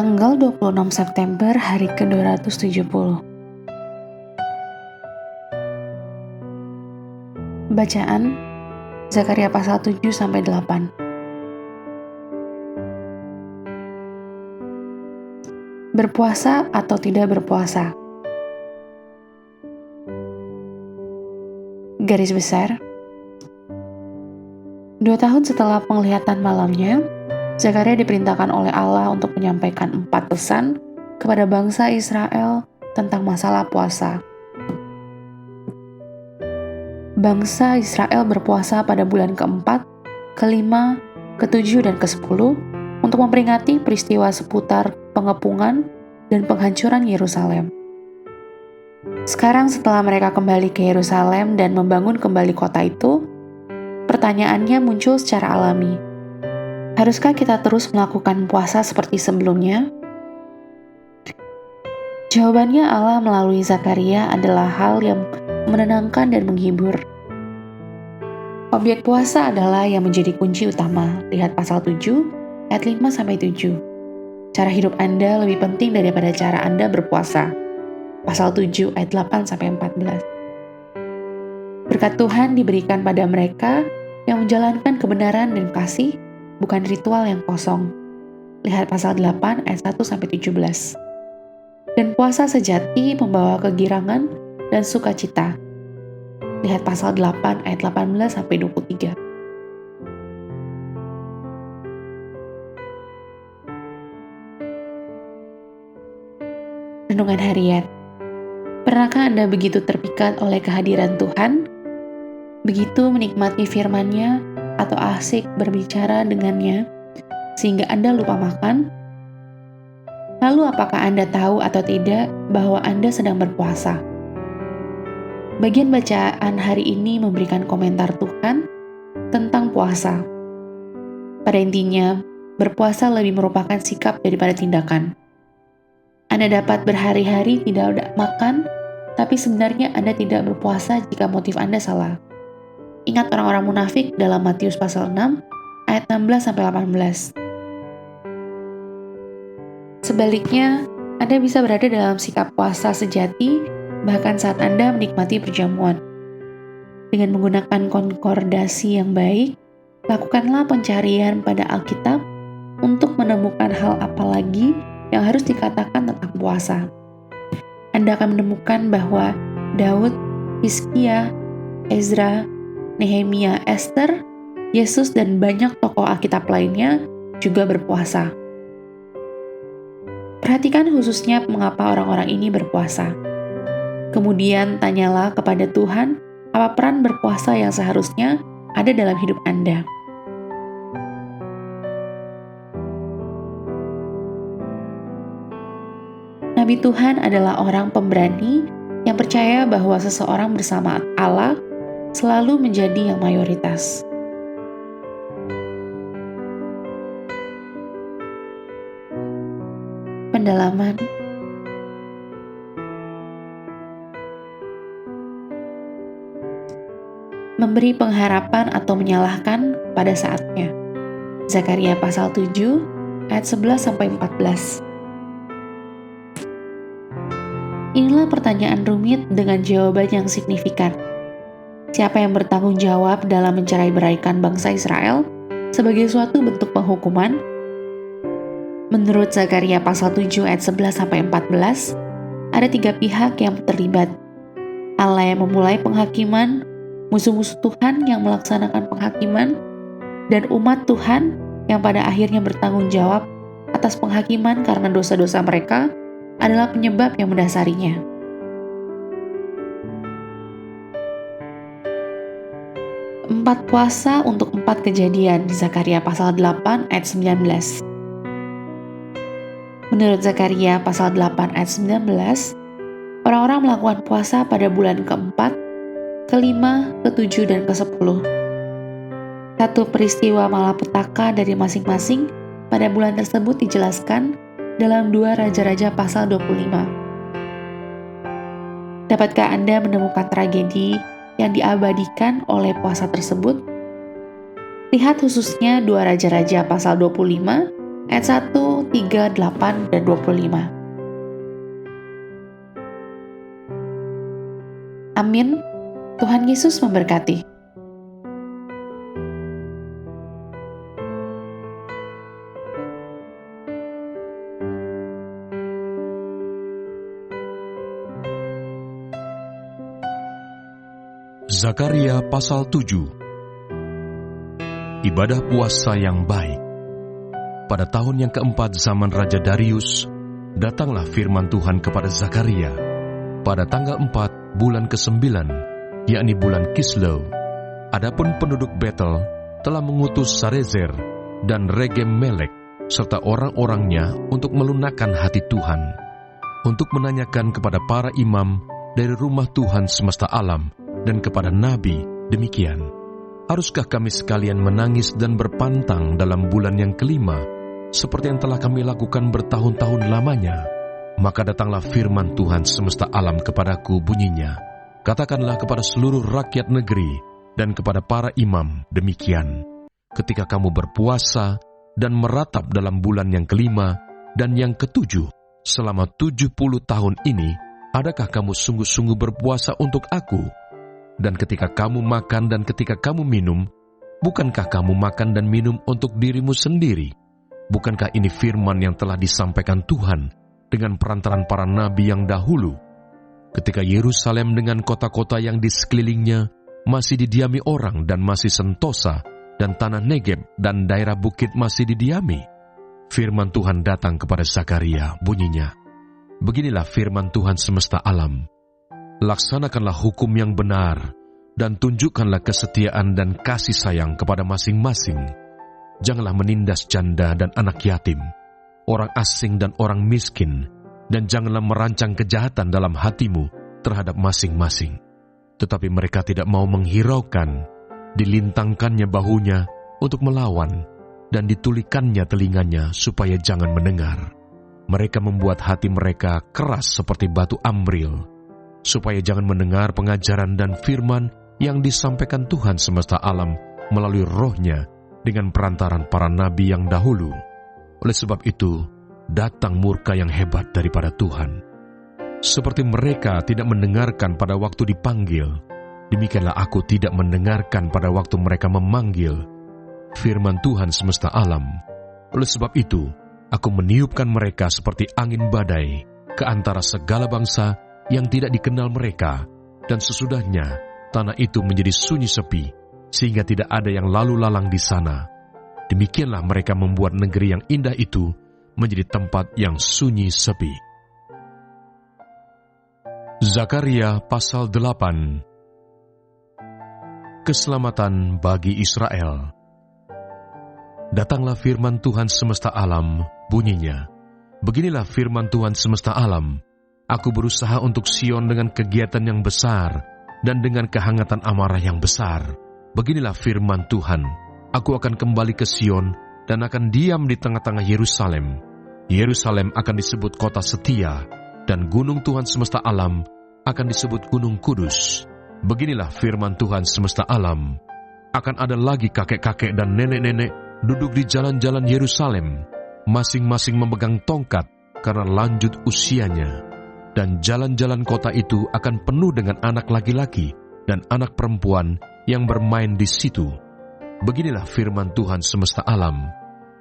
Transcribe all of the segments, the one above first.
Tanggal 26 September hari ke-270. Bacaan Zakaria pasal 7-8. Berpuasa atau tidak berpuasa? Garis besar, 2 tahun setelah penglihatan malamnya, Zakaria diperintahkan oleh Allah untuk menyampaikan 4 pesan kepada bangsa Israel tentang masalah puasa. Bangsa Israel berpuasa pada bulan ke-4, ke-5, ke-7, dan ke-10 untuk memperingati peristiwa seputar pengepungan dan penghancuran Yerusalem. Sekarang setelah mereka kembali ke Yerusalem dan membangun kembali kota itu, pertanyaannya muncul secara alami. Haruskah kita terus melakukan puasa seperti sebelumnya? Jawabannya Allah melalui Zakaria adalah hal yang menenangkan dan menghibur. Objek puasa adalah yang menjadi kunci utama. Lihat pasal 7, ayat 5-7. Cara hidup Anda lebih penting daripada cara Anda berpuasa. Pasal 7, ayat 8-14. Berkat Tuhan diberikan pada mereka yang menjalankan kebenaran dan kasih, bukan ritual yang kosong. Lihat pasal 8 ayat 1-17. Dan puasa sejati membawa kegirangan dan sukacita. Lihat pasal 8 ayat 18-23. Renungan harian. Pernahkah Anda begitu terpikat oleh kehadiran Tuhan? Begitu menikmati firman-Nya atau asik berbicara dengannya, sehingga Anda lupa makan? Lalu apakah Anda tahu atau tidak bahwa Anda sedang berpuasa? Bagian bacaan hari ini memberikan komentar Tuhan tentang puasa. Pada intinya, berpuasa lebih merupakan sikap daripada tindakan. Anda dapat berhari-hari tidak makan, tapi sebenarnya Anda tidak berpuasa jika motif Anda salah. Ingat orang-orang munafik dalam Matius pasal 6, ayat 16-18. Sebaliknya, Anda bisa berada dalam sikap puasa sejati bahkan saat Anda menikmati perjamuan. Dengan menggunakan konkordasi yang baik, lakukanlah pencarian pada Alkitab untuk menemukan hal apa lagi yang harus dikatakan tentang puasa. Anda akan menemukan bahwa Daud, Hizkia, Ezra, Nehemia, Esther, Yesus, dan banyak tokoh Alkitab lainnya juga berpuasa. Perhatikan khususnya mengapa orang-orang ini berpuasa. Kemudian tanyalah kepada Tuhan apa peran berpuasa yang seharusnya ada dalam hidup Anda. Nabi Tuhan adalah orang pemberani yang percaya bahwa seseorang bersama Allah selalu menjadi yang mayoritas. Pendalaman. Memberi pengharapan atau menyalahkan pada saatnya. Zakaria pasal 7 ayat 11-14. Inilah pertanyaan rumit dengan jawaban yang signifikan. Siapa yang bertanggung jawab dalam mencerai-beraikan bangsa Israel sebagai suatu bentuk penghukuman? Menurut Zakaria pasal 7 ayat 11-14, ada 3 pihak yang terlibat. Allah yang memulai penghakiman, musuh-musuh Tuhan yang melaksanakan penghakiman, dan umat Tuhan yang pada akhirnya bertanggung jawab atas penghakiman karena dosa-dosa mereka adalah penyebab yang mendasarinya. Empat puasa untuk 4 kejadian di Zakaria pasal 8 ayat 19. Menurut Zakaria pasal 8 ayat 19, orang-orang melakukan puasa pada bulan ke-4, ke-5, ke-7, dan ke-10. Satu peristiwa malapetaka dari masing-masing pada bulan tersebut dijelaskan dalam 2 Raja-Raja pasal 25. Dapatkah Anda menemukan tragedi yang diabadikan oleh puasa tersebut? Lihat khususnya 2 Raja-Raja pasal 25 ayat 1, 3, 8, dan 25. Amin. Tuhan Yesus memberkati. Zakaria pasal 7. Ibadah puasa yang baik. Pada tahun yang keempat zaman Raja Darius, datanglah firman Tuhan kepada Zakaria pada tanggal 4 bulan ke-9, yakni bulan Kislew. Adapun penduduk Betel telah mengutus Sarezer dan Regem-Melek serta orang-orangnya untuk melunakkan hati Tuhan, untuk menanyakan kepada para imam dari rumah Tuhan semesta alam dan kepada nabi demikian, haruskah kami sekalian menangis dan berpantang dalam bulan yang kelima, seperti yang telah kami lakukan bertahun-tahun lamanya? Maka datanglah firman Tuhan semesta alam kepadaku, bunyinya, katakanlah kepada seluruh rakyat negeri dan kepada para imam demikian, ketika kamu berpuasa dan meratap dalam bulan yang kelima dan yang ketujuh, selama 70 tahun ini, adakah kamu sungguh-sungguh berpuasa untuk aku? Dan ketika kamu makan dan ketika kamu minum, bukankah kamu makan dan minum untuk dirimu sendiri? Bukankah ini firman yang telah disampaikan Tuhan dengan perantaran para nabi yang dahulu? Ketika Yerusalem dengan kota-kota yang di sekelilingnya masih didiami orang dan masih sentosa, dan tanah Negeb dan daerah bukit masih didiami, firman Tuhan datang kepada Zakaria, bunyinya, beginilah firman Tuhan semesta alam, laksanakanlah hukum yang benar, dan tunjukkanlah kesetiaan dan kasih sayang kepada masing-masing. Janganlah menindas janda dan anak yatim, orang asing dan orang miskin, dan janganlah merancang kejahatan dalam hatimu terhadap masing-masing. Tetapi mereka tidak mau menghiraukan, dilintangkannya bahunya untuk melawan, dan ditulikannya telinganya supaya jangan mendengar. Mereka membuat hati mereka keras seperti batu amril, supaya jangan mendengar pengajaran dan firman yang disampaikan Tuhan semesta alam melalui rohnya dengan perantaran para nabi yang dahulu. Oleh sebab itu, datang murka yang hebat daripada Tuhan. Seperti mereka tidak mendengarkan pada waktu dipanggil, demikianlah aku tidak mendengarkan pada waktu mereka memanggil, firman Tuhan semesta alam. Oleh sebab itu, aku meniupkan mereka seperti angin badai ke antara segala bangsa yang tidak dikenal mereka, dan sesudahnya tanah itu menjadi sunyi sepi, sehingga tidak ada yang lalu lalang di sana. Demikianlah mereka membuat negeri yang indah itu menjadi tempat yang sunyi sepi. Zakaria pasal 8. Keselamatan bagi Israel. Datanglah firman Tuhan semesta alam, bunyinya, beginilah firman Tuhan semesta alam, aku berusaha untuk Sion dengan kegiatan yang besar, dan dengan kehangatan amarah yang besar. Beginilah firman Tuhan, aku akan kembali ke Sion, dan akan diam di tengah-tengah Yerusalem. Yerusalem akan disebut kota setia, dan gunung Tuhan semesta alam akan disebut gunung kudus. Beginilah firman Tuhan semesta alam, akan ada lagi kakek-kakek dan nenek-nenek duduk di jalan-jalan Yerusalem, masing-masing memegang tongkat karena lanjut usianya. Dan jalan-jalan kota itu akan penuh dengan anak laki-laki dan anak perempuan yang bermain di situ. Beginilah firman Tuhan semesta alam,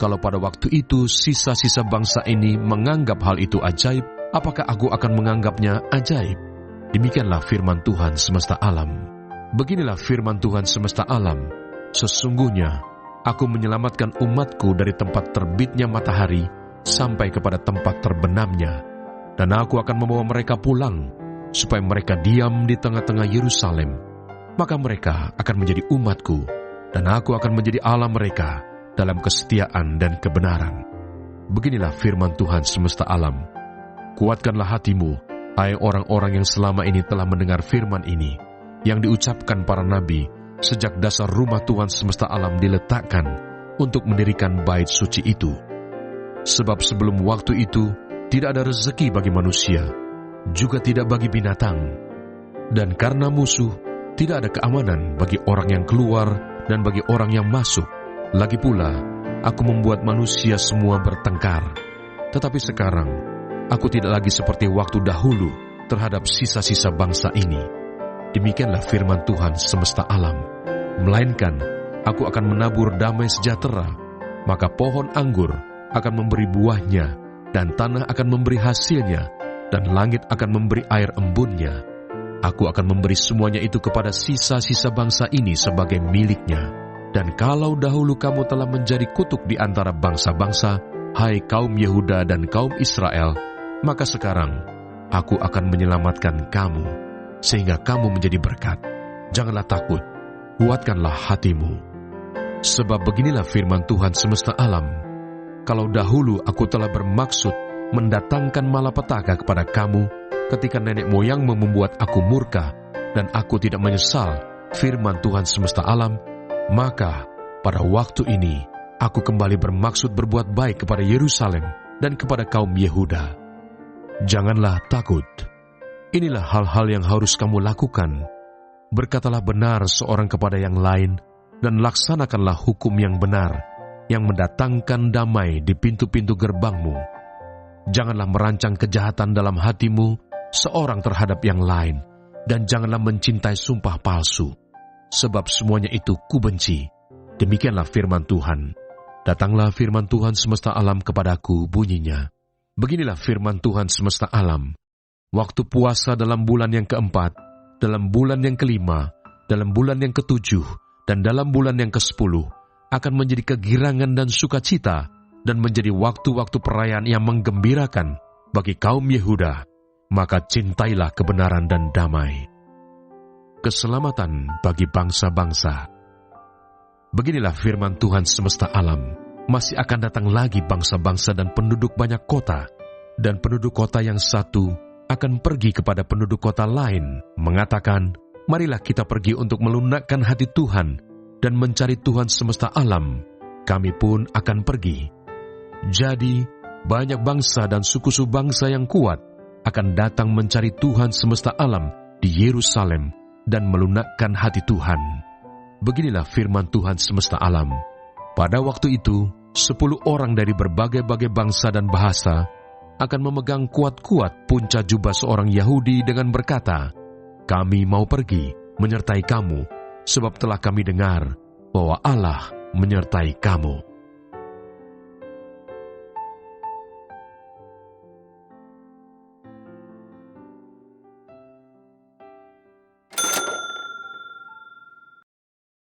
kalau pada waktu itu sisa-sisa bangsa ini menganggap hal itu ajaib, apakah aku akan menganggapnya ajaib? Demikianlah firman Tuhan semesta alam. Beginilah firman Tuhan semesta alam, sesungguhnya aku menyelamatkan umatku dari tempat terbitnya matahari sampai kepada tempat terbenamnya, dan aku akan membawa mereka pulang, supaya mereka diam di tengah-tengah Yerusalem. Maka mereka akan menjadi umatku, dan aku akan menjadi Allah mereka dalam kesetiaan dan kebenaran. Beginilah firman Tuhan semesta alam. Kuatkanlah hatimu, hai orang-orang yang selama ini telah mendengar firman ini, yang diucapkan para nabi, sejak dasar rumah Tuhan semesta alam diletakkan untuk mendirikan bait suci itu. Sebab sebelum waktu itu, tidak ada rezeki bagi manusia, juga tidak bagi binatang. Dan karena musuh, tidak ada keamanan bagi orang yang keluar dan bagi orang yang masuk. Lagi pula, aku membuat manusia semua bertengkar. Tetapi sekarang, aku tidak lagi seperti waktu dahulu terhadap sisa-sisa bangsa ini. Demikianlah firman Tuhan semesta alam. Melainkan, aku akan menabur damai sejahtera, maka pohon anggur akan memberi buahnya, dan tanah akan memberi hasilnya, dan langit akan memberi air embunnya. Aku akan memberi semuanya itu kepada sisa-sisa bangsa ini sebagai miliknya. Dan kalau dahulu kamu telah menjadi kutuk di antara bangsa-bangsa, hai kaum Yehuda dan kaum Israel, maka sekarang aku akan menyelamatkan kamu, sehingga kamu menjadi berkat. Janganlah takut, kuatkanlah hatimu. Sebab beginilah firman Tuhan semesta alam, kalau dahulu aku telah bermaksud mendatangkan malapetaka kepada kamu, ketika nenek moyangmu membuat aku murka, dan aku tidak menyesal, firman Tuhan semesta alam, maka pada waktu ini aku kembali bermaksud berbuat baik kepada Yerusalem dan kepada kaum Yehuda. Janganlah takut. Inilah hal-hal yang harus kamu lakukan. Berkatalah benar seorang kepada yang lain, dan laksanakanlah hukum yang benar, yang mendatangkan damai di pintu-pintu gerbangmu. Janganlah merancang kejahatan dalam hatimu seorang terhadap yang lain, dan janganlah mencintai sumpah palsu, sebab semuanya itu kubenci. Demikianlah firman Tuhan. Datanglah firman Tuhan semesta alam kepadaku, bunyinya, beginilah firman Tuhan semesta alam. Waktu puasa dalam bulan yang keempat, dalam bulan yang kelima, dalam bulan yang ketujuh, dan dalam bulan yang ke-10, akan menjadi kegirangan dan sukacita, dan menjadi waktu-waktu perayaan yang menggembirakan bagi kaum Yehuda. Maka cintailah kebenaran dan damai. Keselamatan bagi bangsa-bangsa. Beginilah firman Tuhan semesta alam. Masih akan datang lagi bangsa-bangsa dan penduduk banyak kota, dan penduduk kota yang satu akan pergi kepada penduduk kota lain, mengatakan, marilah kita pergi untuk melunakkan hati Tuhan dan mencari Tuhan semesta alam. Kami pun akan pergi. Jadi, banyak bangsa dan suku-suku bangsa yang kuat akan datang mencari Tuhan semesta alam di Yerusalem dan melunakkan hati Tuhan. Beginilah firman Tuhan semesta alam. Pada waktu itu, 10 orang dari berbagai-bagai bangsa dan bahasa akan memegang kuat-kuat punca jubah seorang Yahudi dengan berkata, kami mau pergi menyertai kamu, sebab telah kami dengar bahwa Allah menyertai kamu.